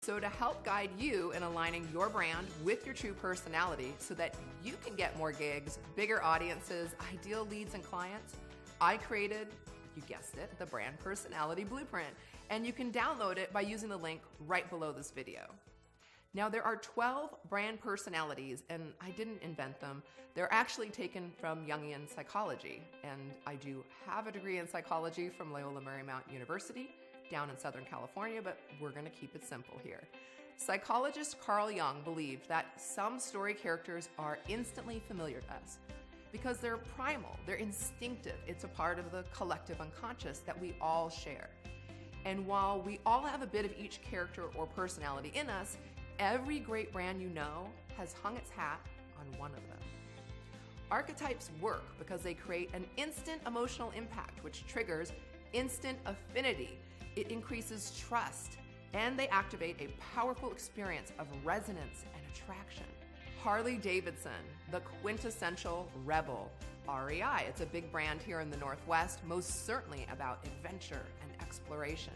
So to help guide you in aligning your brand with your true personality so that you can get more gigs, bigger audiences, ideal leads and clients, I created, you guessed it, the Brand Personality Blueprint, and you can download it by using the link right below this video. Now there are 12 brand personalities, and I didn't invent them. They're actually taken from Jungian psychology, and I do have a degree in psychology from Loyola Marymount University down in Southern California, but we're gonna keep it simple here. Psychologist Carl Jung believed that some story characters are instantly familiar to us because they're primal, they're instinctive. It's a part of the collective unconscious that we all share. And while we all have a bit of each character or personality in us, every great brand you know has hung its hat on one of them. Archetypes work because they create an instant emotional impact, which triggers instant affinity. It increases trust, and they activate a powerful experience of resonance and attraction. Harley Davidson, the quintessential rebel. REI, it's a big brand here in the Northwest, most certainly about adventure and exploration.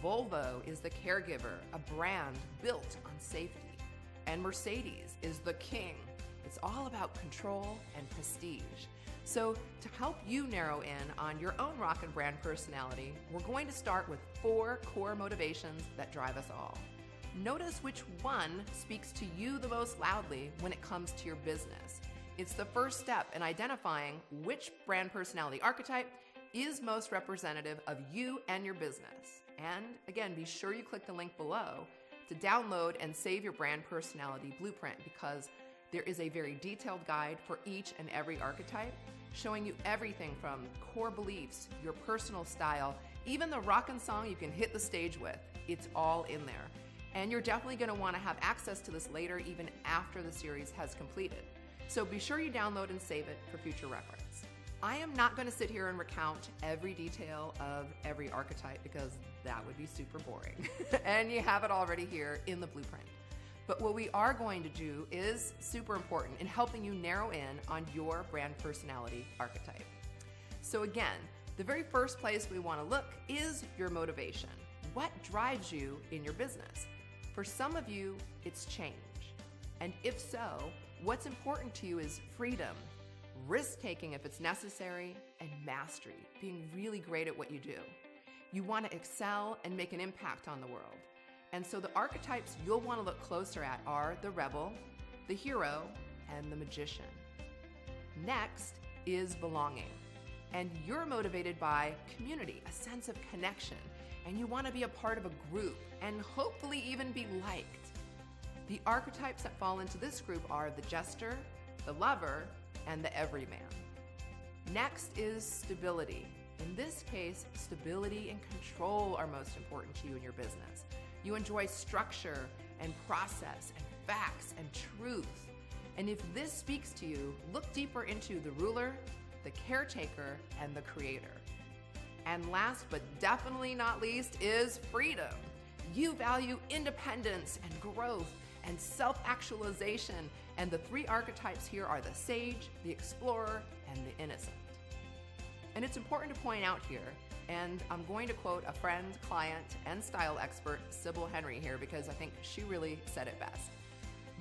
Volvo is the caregiver, a brand built on safety. And Mercedes is the king. It's all about control and prestige. So to help you narrow in on your own rock and brand personality, we're going to start with 4 core motivations that drive us all. Notice which one speaks to you the most loudly when it comes to your business. It's the first step in identifying which brand personality archetype is most representative of you and your business. And again, be sure you click the link below to download and save your brand personality blueprint, because there is a very detailed guide for each and every archetype, showing you everything from core beliefs, your personal style, even the rockin' song you can hit the stage with. It's all in there. And you're definitely gonna wanna have access to this later, even after the series has completed. So be sure you download and save it for future reference. I am not gonna sit here and recount every detail of every archetype because that would be super boring. And you have it already here in the blueprint. But what we are going to do is super important in helping you narrow in on your brand personality archetype. So again, the very first place we want to look is your motivation. What drives you in your business? For some of you, it's change. And if so, what's important to you is freedom, risk-taking if it's necessary, and mastery, being really great at what you do. You want to excel and make an impact on the world. And so the archetypes you'll want to look closer at are the rebel, the hero, and the magician. Next is belonging. And you're motivated by community, a sense of connection, and you want to be a part of a group and hopefully even be liked. The archetypes that fall into this group are the jester, the lover, and the everyman. Next is stability. In this case, stability and control are most important to you in your business. You enjoy structure and process and facts and truth. And if this speaks to you, look deeper into the ruler, the caretaker, and the creator. And last but definitely not least is freedom. You value independence and growth and self-actualization, and the 3 archetypes here are the sage, the explorer, and the innocent. And it's important to point out here, and I'm going to quote a friend, client, and style expert, Sybil Henry here, because I think she really said it best.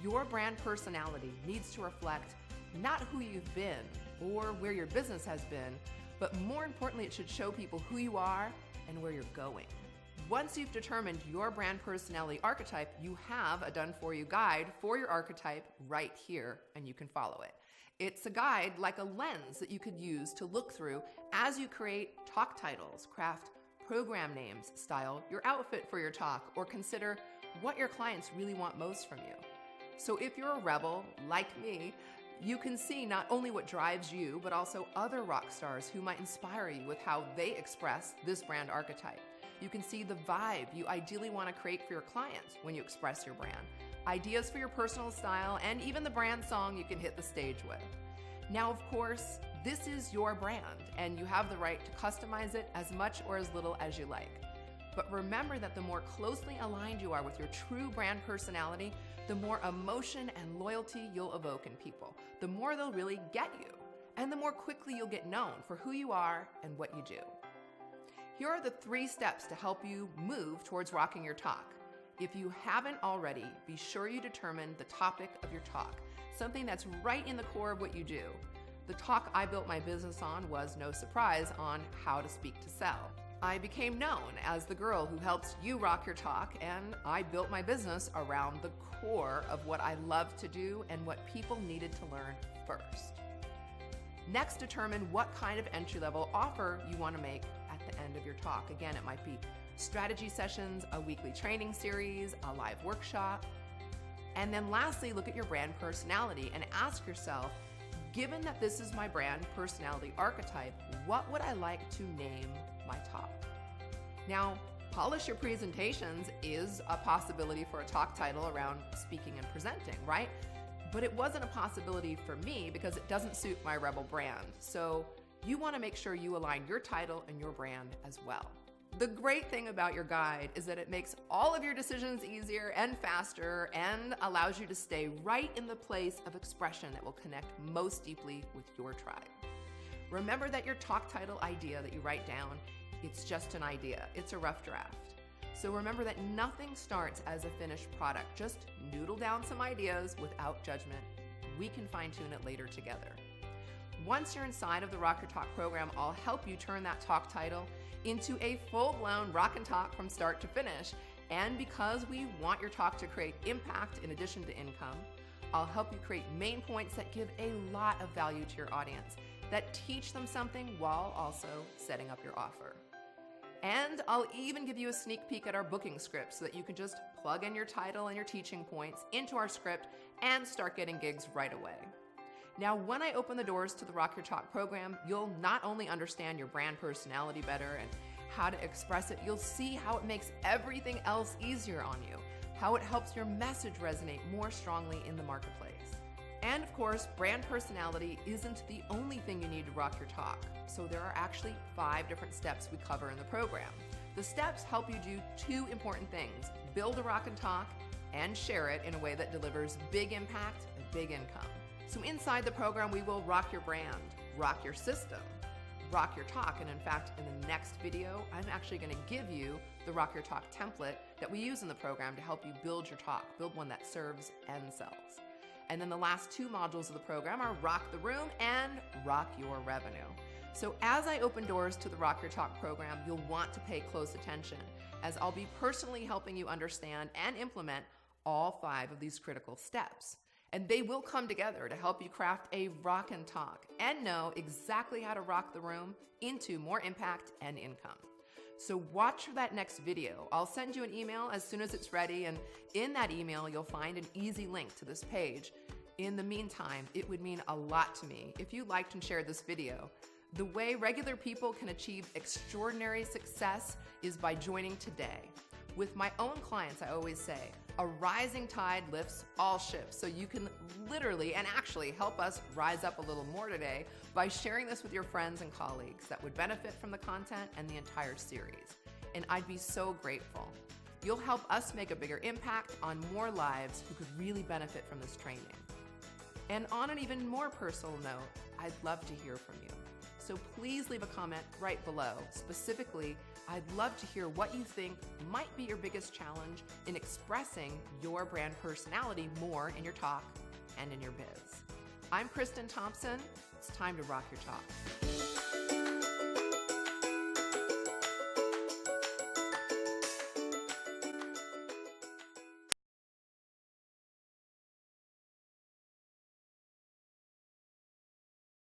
Your brand personality needs to reflect not who you've been or where your business has been, but more importantly, it should show people who you are and where you're going. Once you've determined your brand personality archetype, you have a done-for-you guide for your archetype right here, and you can follow it. It's a guide like a lens that you could use to look through as you create talk titles, craft program names, style your outfit for your talk, or consider what your clients really want most from you. So if you're a rebel, like me, you can see not only what drives you, but also other rock stars who might inspire you with how they express this brand archetype. You can see the vibe you ideally want to create for your clients when you express your brand, ideas for your personal style, and even the brand song you can hit the stage with. Now, of course, this is your brand, and you have the right to customize it as much or as little as you like. But remember that the more closely aligned you are with your true brand personality, the more emotion and loyalty you'll evoke in people, the more they'll really get you, and the more quickly you'll get known for who you are and what you do. Here are the 3 steps to help you move towards rocking your talk. If you haven't already, be sure you determine the topic of your talk, something that's right in the core of what you do. The talk I built my business on was, no surprise, on how to speak to sell. I became known as the girl who helps you rock your talk, and I built my business around the core of what I love to do and what people needed to learn first. Next, determine what kind of entry-level offer you want to make at the end of your talk. Again, it might be strategy sessions, a weekly training series, a live workshop. And then lastly, look at your brand personality and ask yourself, given that this is my brand personality archetype, what would I like to name my talk? Now, polish your presentations is a possibility for a talk title around speaking and presenting, right? But it wasn't a possibility for me because it doesn't suit my Rebel brand. So you want to make sure you align your title and your brand as well. The great thing about your guide is that it makes all of your decisions easier and faster and allows you to stay right in the place of expression that will connect most deeply with your tribe. Remember that your talk title idea that you write down, it's just an idea. It's a rough draft. So remember that nothing starts as a finished product. Just noodle down some ideas without judgment. We can fine-tune it later together. Once you're inside of the Rock Your Talk program, I'll help you turn that talk title into a full-blown rock and talk from start to finish. And because we want your talk to create impact in addition to income, I'll help you create main points that give a lot of value to your audience, that teach them something while also setting up your offer. And I'll even give you a sneak peek at our booking script so that you can just plug in your title and your teaching points into our script and start getting gigs right away. Now, when I open the doors to the Rock Your Talk program, you'll not only understand your brand personality better and how to express it, you'll see how it makes everything else easier on you, how it helps your message resonate more strongly in the marketplace. And of course, brand personality isn't the only thing you need to rock your talk. So there are actually 5 different steps we cover in the program. The steps help you do 2 important things: build a rock and talk and share it in a way that delivers big impact and big income. So inside the program, we will rock your brand, rock your system, rock your talk. And in fact, in the next video, I'm actually going to give you the Rock Your Talk template that we use in the program to help you build your talk, build one that serves and sells. And then the last 2 modules of the program are Rock the Room and Rock Your Revenue. So as I open doors to the Rock Your Talk program, you'll want to pay close attention, as I'll be personally helping you understand and implement all 5 of these critical steps. And they will come together to help you craft a rock and talk and know exactly how to rock the room into more impact and income. So watch for that next video. I'll send you an email as soon as it's ready, and in that email, you'll find an easy link to this page. In the meantime, it would mean a lot to me if you liked and shared this video. The way regular people can achieve extraordinary success is by joining today. With my own clients, I always say, a rising tide lifts all ships. So you can literally and actually help us rise up a little more today by sharing this with your friends and colleagues that would benefit from the content and the entire series. And I'd be so grateful. You'll help us make a bigger impact on more lives who could really benefit from this training. And on an even more personal note, I'd love to hear from you. So please leave a comment right below. Specifically, I'd love to hear what you think might be your biggest challenge in expressing your brand personality more in your talk and in your biz. I'm Kristen Thompson. It's time to rock your talk.